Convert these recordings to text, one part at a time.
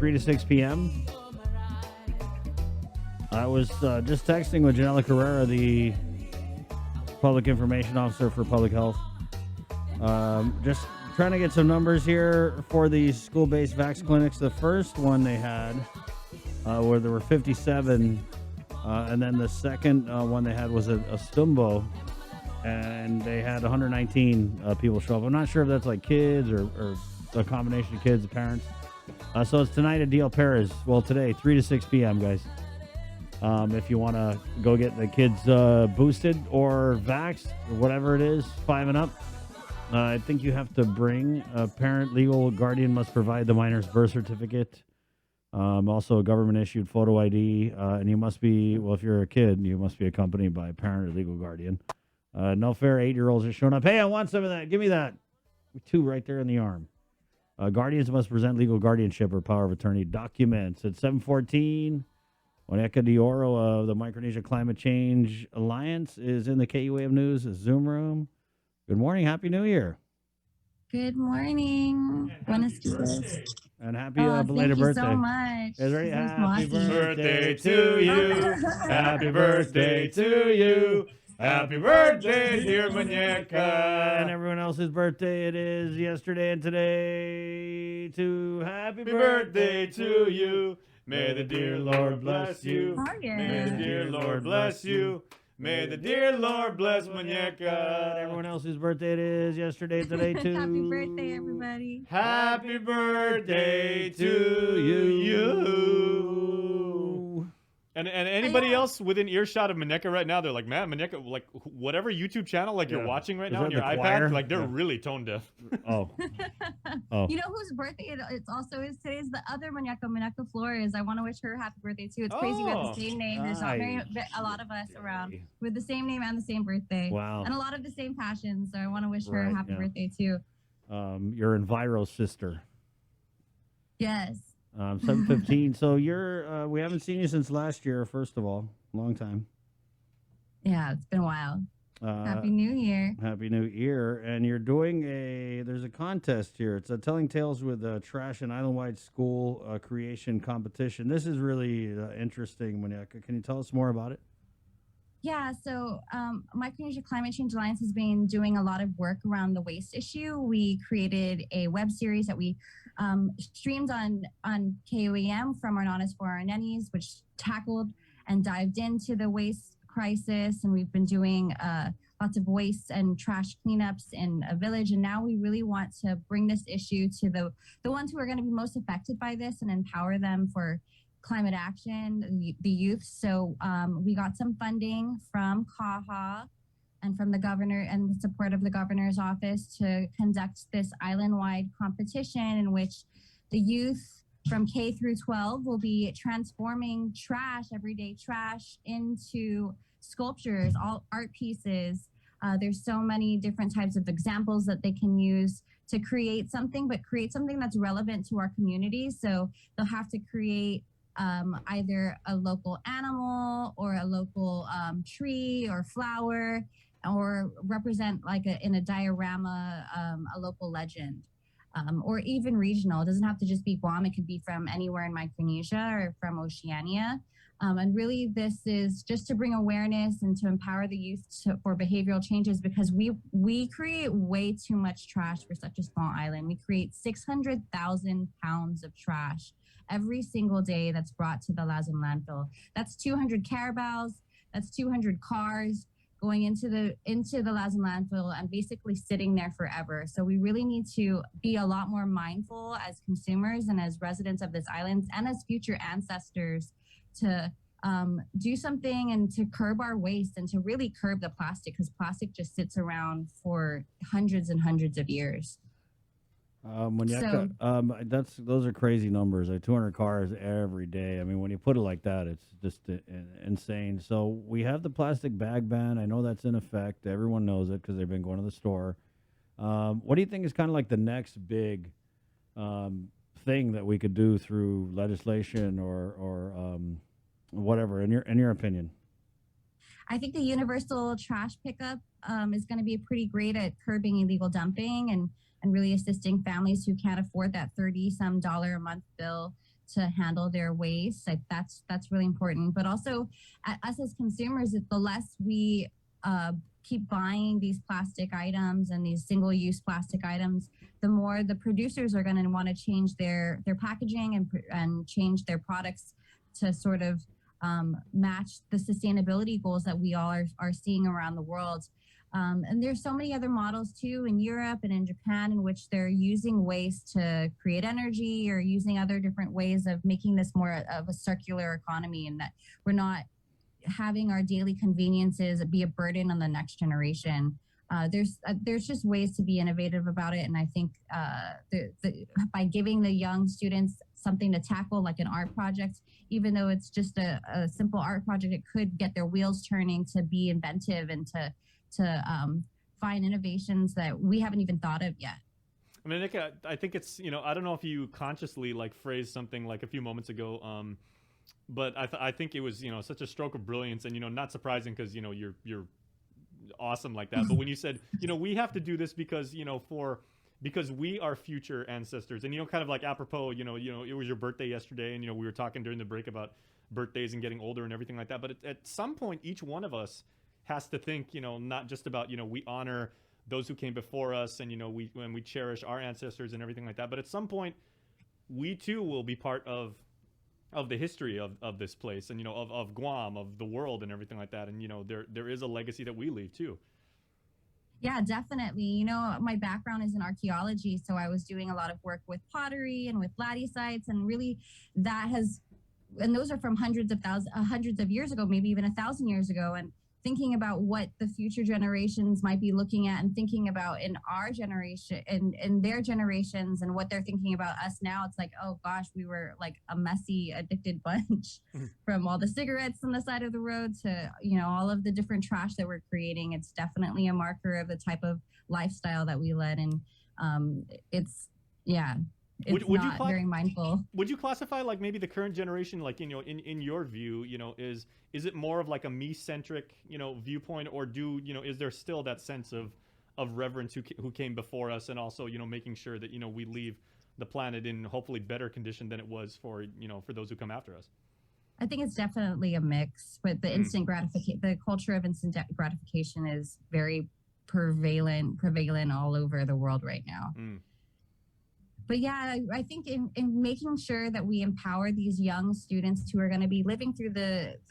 3 to 6 p.m. I was just texting with Janela Carrera, the Public Information Officer for Public Health. Just trying to get some numbers here for the school-based vax clinics. The first one they had, where there were 57, and then the second one they had was a Stumbo, and they had 119 people show up. I'm not sure if that's like kids or a combination of kids and parents. So it's tonight at DL Perez. Well, today, 3 to 6 p.m., guys. If you want to go get the kids boosted or vaxxed, or whatever it is, 5 and up, I think you have to bring a parent. Legal guardian must provide the minor's birth certificate. Also, a government-issued photo ID. And you must be, well, if you're a kid, you must be accompanied by a parent or legal guardian. No fair 8-year-olds are showing up. Hey, I want some of that. Give me that. 2 right there in the arm. Guardians must present legal guardianship or power of attorney documents. At 7:14, Moñeka De Oro of the Micronesia Climate Change Alliance is in the KUAM News Zoom room. Good morning. Happy New Year. Good morning. Buenos dias. And happy belated birthday. Thank you so much. Is ready? Happy Mossy. birthday to you. Happy birthday to you. Happy birthday, dear Moñeka. And everyone else's birthday it is yesterday and today. To happy birthday to you. May the dear Lord bless you. Oh, yeah. May the dear Lord bless you. May the dear Lord bless Moñeka. Everyone else's birthday it is yesterday, today too. Happy birthday, everybody. Happy birthday to you. And anybody else within earshot of Moñeka right now, they're like, man, Moñeka, like whatever YouTube channel like you're watching right now on your iPad, like they're really tone deaf. Oh. You know whose birthday it also is today? Is the other Moñeka Flores. I want to wish her happy birthday too. It's crazy we have the same name. There's not a lot of us around with the same name and the same birthday. Wow. And a lot of the same passions. So I want to wish her a happy birthday too. Your Enviro sister. Yes. 7:15. So you're we haven't seen you since last year, first of all. Long time. Yeah, it's been a while. Happy New Year. Happy New Year. And you're doing there's a contest here. It's a Telling Tales with Trash and Island-Wide School Creation Competition. This is really interesting, Moñeka. Can you tell us more about it? Yeah, so Micronesia Climate Change Alliance has been doing a lot of work around the waste issue. We created a web series that we streamed on KUAM from our Nanas for Our Nennies, which tackled and dived into the waste crisis. And we've been doing lots of waste and trash cleanups in a village. And now we really want to bring this issue to the ones who are going to be most affected by this and empower them for climate action, the youth. So we got some funding from CAHA and from the governor and the support of the governor's office to conduct this island-wide competition in which the youth from K through 12 will be transforming trash, everyday trash, into sculptures, all art pieces. There's so many different types of examples that they can use to create something, but create something that's relevant to our community. So they'll have to create either a local animal or a local tree or flower, or represent like in a diorama a local legend, or even regional. It doesn't have to just be Guam. It could be from anywhere in Micronesia or from Oceania. And really, this is just to bring awareness and to empower the youth for behavioral changes, because we create way too much trash for such a small island. We create 600,000 pounds of trash every single day that's brought to the Lazim landfill. That's 200 carabaos, that's 200 cars going into the Lazim landfill and basically sitting there forever. So we really need to be a lot more mindful as consumers and as residents of this island and as future ancestors to do something and to curb our waste and to really curb the plastic, because plastic just sits around for hundreds and hundreds of years. Moñeka, those are crazy numbers. 200 cars every day. I mean, when you put it like that, it's just insane. So we have the plastic bag ban. I know that's in effect. Everyone knows it because they've been going to the store. What do you think is kind of like the next big thing that we could do through legislation or whatever, in your opinion? I think the universal trash pickup is going to be pretty great at curbing illegal dumping and really assisting families who can't afford that $30-some a month bill to handle their waste. Like that's really important. But also, us as consumers, the less we keep buying these plastic items and these single-use plastic items, the more the producers are going to want to change their packaging and change their products to sort of match the sustainability goals that we all are seeing around the world. And there's so many other models too in Europe and in Japan in which they're using waste to create energy or using other different ways of making this more of a circular economy, and that we're not having our daily conveniences be a burden on the next generation. There's just ways to be innovative about it, and I think by giving the young students something to tackle, like an art project, even though it's just a simple art project, it could get their wheels turning to be inventive and to find innovations that we haven't even thought of yet. I mean, Nick, I think it's, I don't know if you consciously like phrased something like a few moments ago, but I think it was, such a stroke of brilliance, and, not surprising because, you're awesome like that. But when you said, we have to do this because, because we are future ancestors, and, kind of like apropos, it was your birthday yesterday, and, we were talking during the break about birthdays and getting older and everything like that. But at some point, each one of us has to think, not just about, we honor those who came before us, and, when we cherish our ancestors and everything like that. But at some point, we too will be part of the history of this place, and, of Guam, of the world and everything like that. And, there is a legacy that we leave too. Yeah, definitely. My background is in archaeology, so I was doing a lot of work with pottery and with latte sites, and really and those are from hundreds of years ago, maybe even 1,000 years ago. And thinking about what the future generations might be looking at, and thinking about in our generation and in their generations and what they're thinking about us now, it's like, oh gosh, we were like a messy, addicted bunch from all the cigarettes on the side of the road to, all of the different trash that we're creating. It's definitely a marker of the type of lifestyle that we led. And it's not very mindful. Would you classify like maybe the current generation, like, in your view, is it more of like a me-centric, viewpoint, or is there still that sense of reverence who came before us, and also, making sure that, we leave the planet in hopefully better condition than it was for those who come after us? I think it's definitely a mix, but the instant gratification, the culture of instant gratification is very prevalent all over the world right now. But yeah, I think in making sure that we empower these young students who are going to be living through the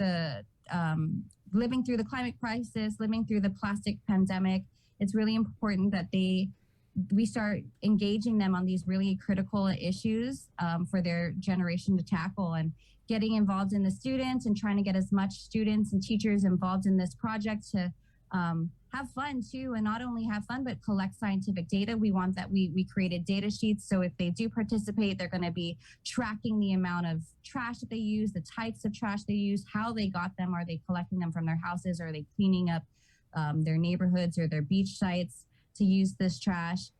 climate crisis, living through the plastic pandemic, it's really important that we start engaging them on these really critical issues for their generation to tackle, and getting involved in the students and trying to get as much students and teachers involved in this project to have fun too, and not only have fun, but collect scientific data. We want that we created data sheets, so if they do participate, they're going to be tracking the amount of trash that they use, the types of trash they use, how they got them. Are they collecting them from their houses? Are they cleaning up their neighborhoods or their beach sites to use this trash?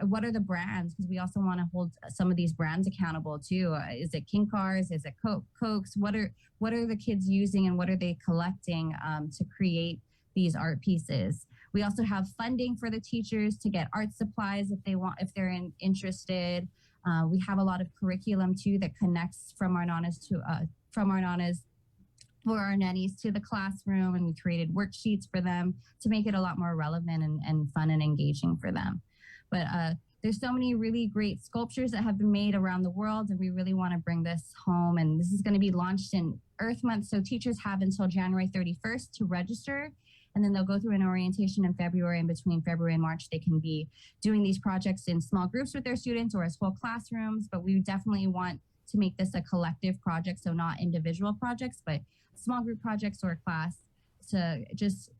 What are the brands? Because we also want to hold some of these brands accountable too. Is it King Cars? Is it Cokes? What are the kids using, and what are they collecting to create these art pieces? We also have funding for the teachers to get art supplies if they're interested. We have a lot of curriculum too that connects from our nanas for our nannies to the classroom, and we created worksheets for them to make it a lot more relevant and fun and engaging for them. But there's so many really great sculptures that have been made around the world, and we really want to bring this home. And this is going to be launched in Earth Month, so teachers have until January 31st to register, and then they'll go through an orientation in February, and between February and March, they can be doing these projects in small groups with their students or as full classrooms. But we definitely want to make this a collective project, so not individual projects, but small group projects or a class, to just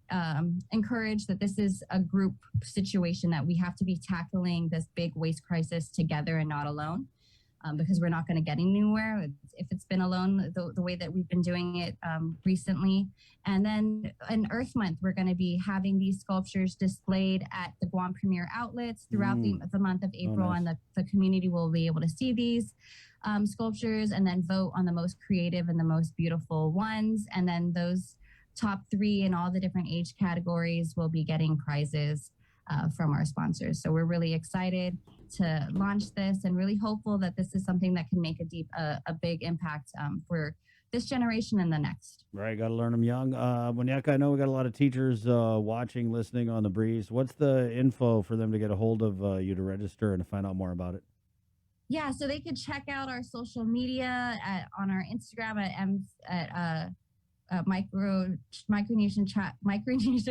encourage that this is a group situation, that we have to be tackling this big waste crisis together and not alone, because we're not going to get anywhere if it's been alone the way that we've been doing it recently. And then in Earth Month, we're going to be having these sculptures displayed at the Guam Premier outlets throughout the month of April. Oh, nice. And the community will be able to see these sculptures and then vote on the most creative and the most beautiful ones. And then those top 3 in all the different age categories will be getting prizes from our sponsors. So we're really excited to launch this, and really hopeful that this is something that can make a big impact for this generation and the next. Right, got to learn them young. Moñeka, I know we got a lot of teachers watching, listening on the breeze. What's the info for them to get a hold of you to register and to find out more about it? Yeah, so they could check out our social media on our Instagram at Micronesia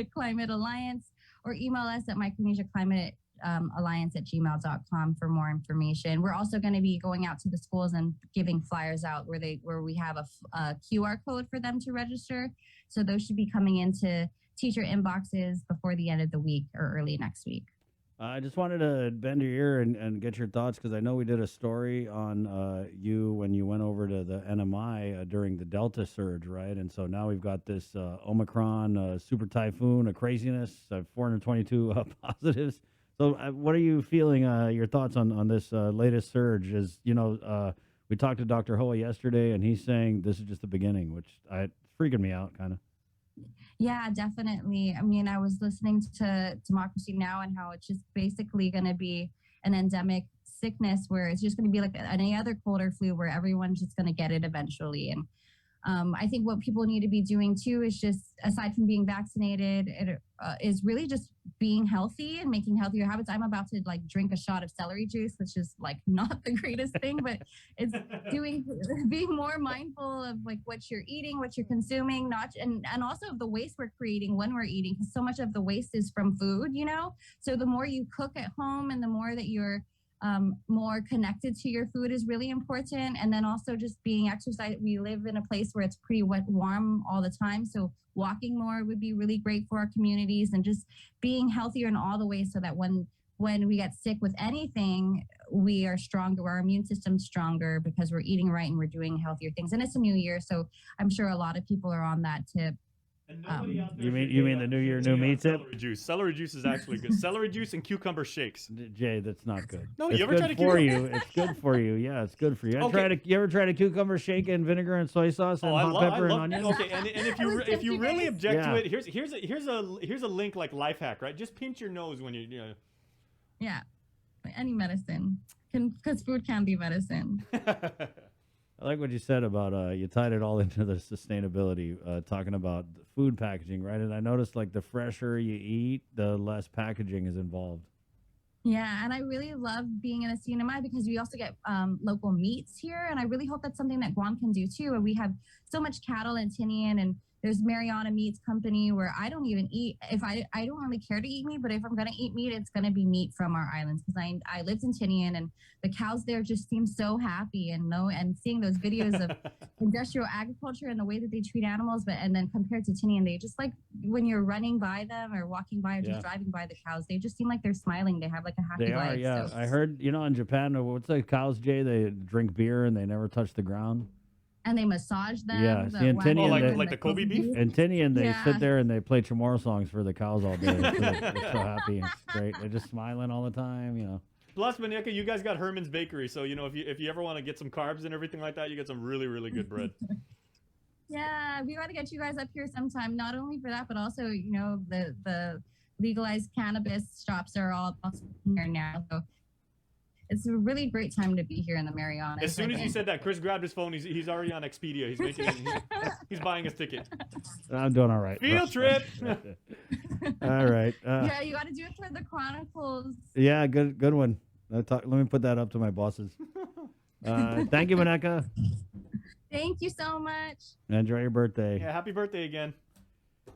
Climate Alliance, or email us at micronesiaclimatealliance@gmail.com for more information. We're also going to be going out to the schools and giving flyers out where we have a QR code for them to register. So those should be coming into teacher inboxes before the end of the week or early next week. I just wanted to bend your ear and get your thoughts, because I know we did a story on you when you went over to the NMI during the Delta surge, right? And so now we've got this Omicron super typhoon, a craziness, 422 positives. So what are you feeling, your thoughts on this latest surge? Is, we talked to Dr. Hoa yesterday, and he's saying this is just the beginning, which it's freaking me out, kind of. Yeah, definitely. I mean, I was listening to Democracy Now! And how it's just basically going to be an endemic sickness where it's just going to be like any other cold or flu, where everyone's just going to get it eventually. And I think what people need to be doing too is just, aside from being vaccinated, is really just being healthy and making healthier habits. I'm about to drink a shot of celery juice, which is not the greatest thing, but it's being more mindful of what you're eating, what you're consuming, and also of the waste we're creating when we're eating, because so much of the waste is from food, So the more you cook at home and the more that you're more connected to your food is really important. And then also just being exercise. We live in a place where it's pretty warm all the time. So walking more would be really great for our communities, and just being healthier in all the ways, so that when we get sick with anything, we are stronger, our immune system's stronger, because we're eating right and we're doing healthier things. And it's a new year, so I'm sure a lot of people are on that tip. And nobody out there You mean the New Year, New Me tip? Celery juice. Celery juice is actually good. Celery juice and cucumber shakes. Jay, that's not good. No, it's you ever good tried a for cucumber? you. It's good for you. Yeah, it's good for you. Okay. You ever tried a cucumber shake in vinegar and soy sauce and hot pepper and onions? Okay, and if you really object to it, here's a link, like life hack, right? Just pinch your nose when you. Yeah, any medicine because food can be medicine. I like what you said about you tied it all into the sustainability, talking about the food packaging, right? And I noticed the fresher you eat, the less packaging is involved. Yeah, and I really love being in a CNMI because we also get local meats here, and I really hope that's something that Guam can do too. And we have so much cattle in Tinian, and there's Mariana Meats Company where I don't even eat. If I don't really care to eat meat, but if I'm gonna eat meat, it's gonna be meat from our islands, because I lived in Tinian, and the cows there just seem so happy, and seeing those videos of industrial agriculture and the way that they treat animals, and then compared to Tinian, they just when you're running by them or walking by or just driving by the cows, they just seem like they're smiling. They have a happy life. They are, yeah. So. I heard, in Japan, what's the cows, Jay? They drink beer and they never touch the ground. And they massage them. Yeah, see, in Tinian, like the Kobe beef? In Tinian, they sit there and they play Chamorro songs for the cows all day. They're so happy. It's great. They're just smiling all the time, Plus, Moñeka, you guys got Herman's Bakery, so if you ever want to get some carbs and everything like that, you get some really, really good bread. Yeah, we got to get you guys up here sometime. Not only for that, but also the legalized cannabis shops are all here now. So it's a really great time to be here in the Marianas. As soon as you said that, Chris grabbed his phone. He's already on Expedia. He's buying his ticket. I'm doing all right. Field trip. All right. Yeah, you got to do it for the Chronicles. Yeah, good one. Let me put that up to my bosses. Thank you, Moñeka. Thank you so much. Enjoy your birthday. Yeah, happy birthday again.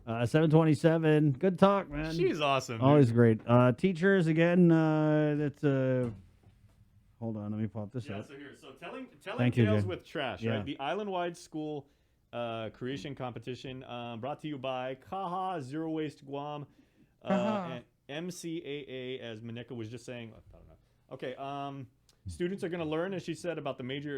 727. Good talk, man. She's awesome. Always great. Teachers, again, that's... Hold on, let me pop this up. So telling tales with trash, Yeah. right? The island-wide school creation competition, brought to you by Kaha Zero Waste Guam, and MCAA, as Moñeka was just saying. I don't know. Okay, students are going to learn, as she said, about the major